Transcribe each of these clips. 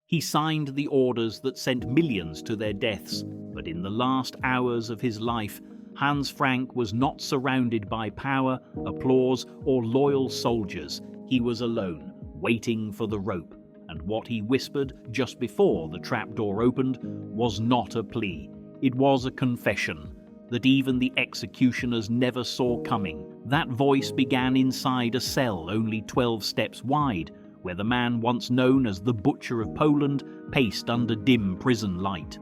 He signed the orders that sent millions to their deaths, but in the last hours of his life, Hans Frank was not surrounded by power, applause, or loyal soldiers. He was alone, waiting for the rope, and what he whispered just before the trapdoor opened was not a plea. It was a confession that even the executioners never saw coming. That voice began inside a cell only 12 steps wide, where the man once known as the Butcher of Poland paced under dim prison light.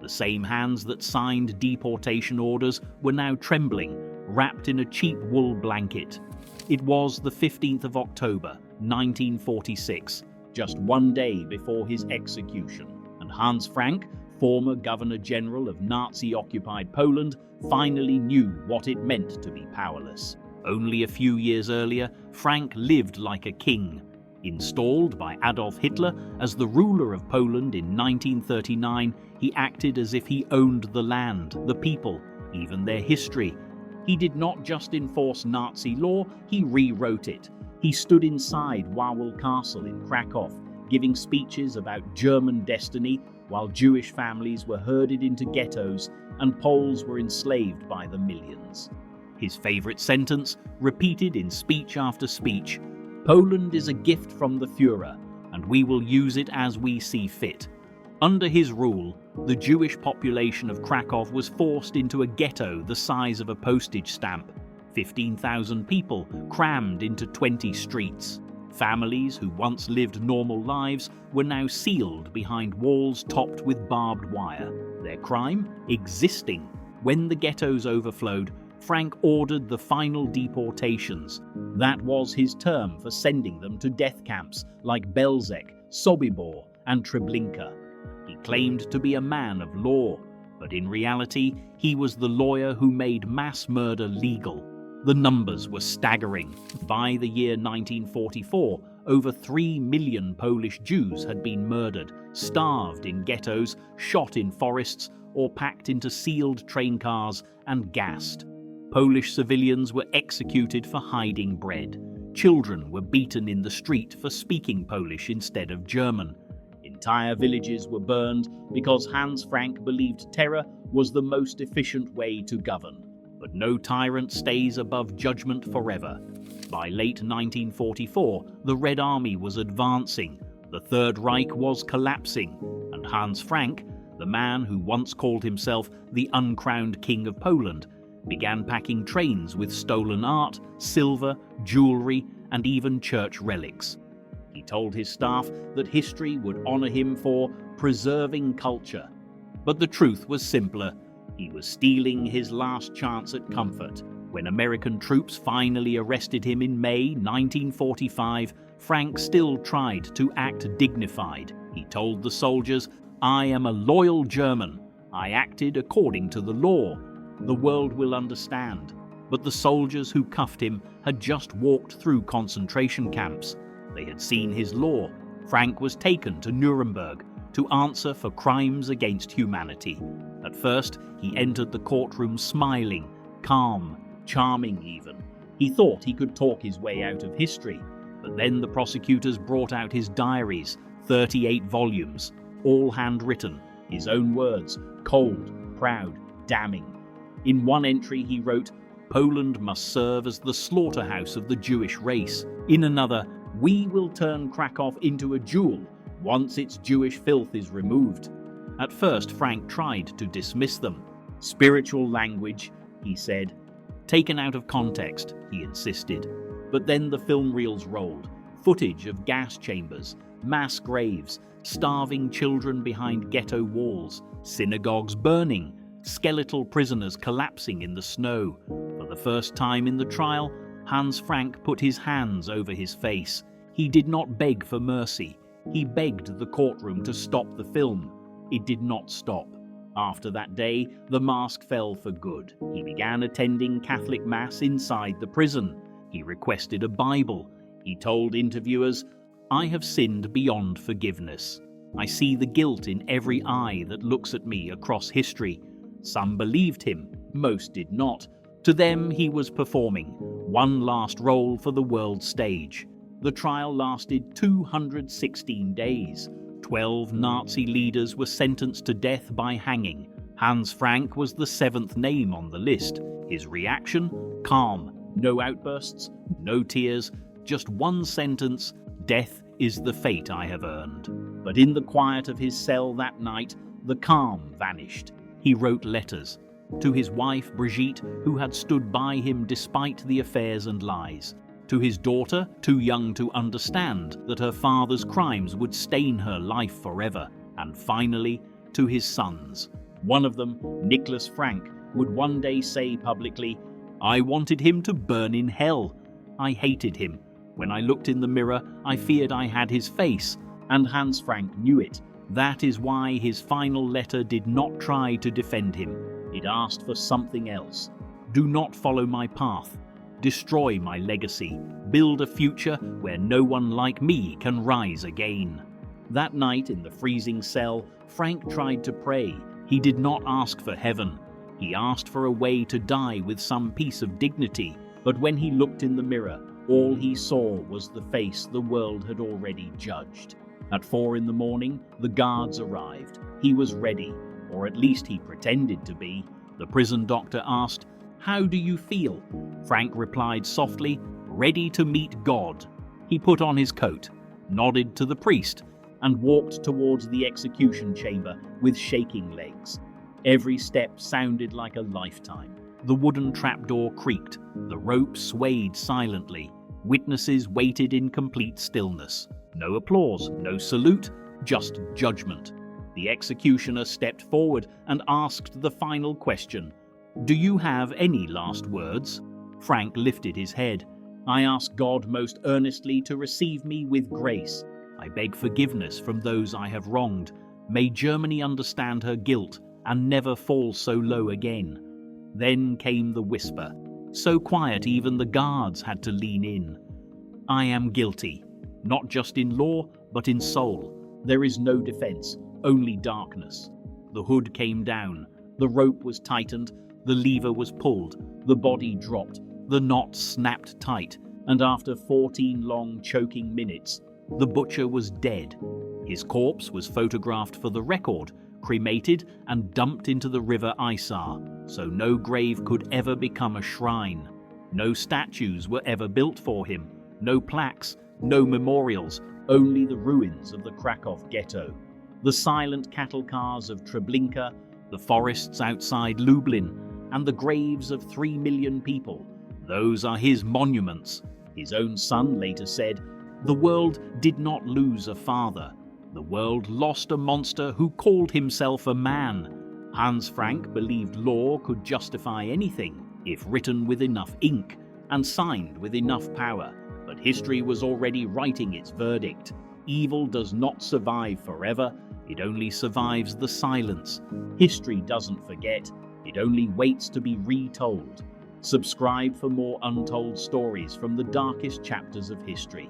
The same hands that signed deportation orders were now trembling, wrapped in a cheap wool blanket. It was the 15th of October, 1946, just one day before his execution, and Hans Frank, former Governor-General of Nazi-occupied Poland, finally knew what it meant to be powerless. Only a few years earlier, Frank lived like a king. Installed by Adolf Hitler as the ruler of Poland in 1939, he acted as if he owned the land, the people, even their history. He did not just enforce Nazi law, he rewrote it. He stood inside Wawel Castle in Krakow, giving speeches about German destiny, while Jewish families were herded into ghettos and Poles were enslaved by the millions. His favorite sentence, repeated in speech after speech: "Poland is a gift from the Führer, and we will use it as we see fit." Under his rule, the Jewish population of Krakow was forced into a ghetto the size of a postage stamp. 15,000 people crammed into 20 streets. Families who once lived normal lives were now sealed behind walls topped with barbed wire. Their crime? Existing. When the ghettos overflowed, Frank ordered the final deportations. That was his term for sending them to death camps like Belzec, Sobibor, and Treblinka. He claimed to be a man of law, but in reality, he was the lawyer who made mass murder legal. The numbers were staggering. By the year 1944, over 3 million Polish Jews had been murdered, starved in ghettos, shot in forests, or packed into sealed train cars and gassed. Polish civilians were executed for hiding bread. Children were beaten in the street for speaking Polish instead of German. Entire villages were burned because Hans Frank believed terror was the most efficient way to govern. But no tyrant stays above judgment forever. By late 1944, the Red Army was advancing, the Third Reich was collapsing, and Hans Frank, the man who once called himself the uncrowned King of Poland, began packing trains with stolen art, silver, jewelry, and even church relics. He told his staff that history would honor him for preserving culture. But the truth was simpler. He was stealing his last chance at comfort. When American troops finally arrested him in May 1945, Frank still tried to act dignified. He told the soldiers, "I am a loyal German. I acted according to the law. The world will understand." But the soldiers who cuffed him had just walked through concentration camps. They had seen his law. Frank was taken to Nuremberg to answer for crimes against humanity. At first, he entered the courtroom smiling, calm, charming even. He thought he could talk his way out of history, but then the prosecutors brought out his diaries, 38 volumes, all handwritten, his own words, cold, proud, damning. In one entry he wrote, "Poland must serve as the slaughterhouse of the Jewish race." In another, "We will turn Krakow into a jewel once its Jewish filth is removed." At first, Frank tried to dismiss them. "Spiritual language," he said. "Taken out of context," he insisted. But then the film reels rolled. Footage of gas chambers, mass graves, starving children behind ghetto walls, synagogues burning, skeletal prisoners collapsing in the snow. For the first time in the trial, Hans Frank put his hands over his face. He did not beg for mercy. He begged the courtroom to stop the film. It did not stop. After that day, the mask fell for good. He began attending Catholic Mass inside the prison. He requested a Bible. He told interviewers, "I have sinned beyond forgiveness. I see the guilt in every eye that looks at me across history." Some believed him, most did not. To them, he was performing one last role for the world stage. The trial lasted 216 days. 12 Nazi leaders were sentenced to death by hanging. Hans Frank was the 7th name on the list. His reaction? Calm. No outbursts, no tears, just one sentence: death is the fate I have earned. But in the quiet of his cell that night, the calm vanished. He wrote letters to his wife Brigitte, who had stood by him despite the affairs and lies; to his daughter, too young to understand that her father's crimes would stain her life forever; and finally, to his sons. One of them, Nicholas Frank, would one day say publicly, "I wanted him to burn in hell. I hated him. When I looked in the mirror, I feared I had his face," and Hans Frank knew it. That is why his final letter did not try to defend him. It asked for something else. Do not follow my path. Destroy my legacy. Build a future where no one like me can rise again. That night in the freezing cell, Frank tried to pray. He did not ask for heaven. He asked for a way to die with some piece of dignity. But when he looked in the mirror, all he saw was the face the world had already judged. At 4 in the morning, the guards arrived. He was ready, or at least he pretended to be. The prison doctor asked, "How do you feel?" Frank replied softly, "Ready to meet God." He put on his coat, nodded to the priest, and walked towards the execution chamber with shaking legs. Every step sounded like a lifetime. The wooden trapdoor creaked. The rope swayed silently. Witnesses waited in complete stillness. No applause, no salute, just judgment. The executioner stepped forward and asked the final question. "Do you have any last words?" Frank lifted his head. "I ask God most earnestly to receive me with grace. I beg forgiveness from those I have wronged. May Germany understand her guilt and never fall so low again." Then came the whisper, so quiet even the guards had to lean in. "I am guilty, not just in law, but in soul. There is no defense, only darkness." The hood came down, the rope was tightened, the lever was pulled, the body dropped, the knot snapped tight, and after 14 long choking minutes, the butcher was dead. His corpse was photographed for the record, cremated and dumped into the river Isar, so no grave could ever become a shrine. No statues were ever built for him, no plaques, no memorials, only the ruins of the Krakow ghetto. The silent cattle cars of Treblinka, the forests outside Lublin, and the graves of 3 million people. Those are his monuments. His own son later said, "The world did not lose a father. The world lost a monster who called himself a man." Hans Frank believed law could justify anything if written with enough ink and signed with enough power. But history was already writing its verdict. Evil does not survive forever, it only survives the silence. History doesn't forget, it only waits to be retold. Subscribe for more untold stories from the darkest chapters of history.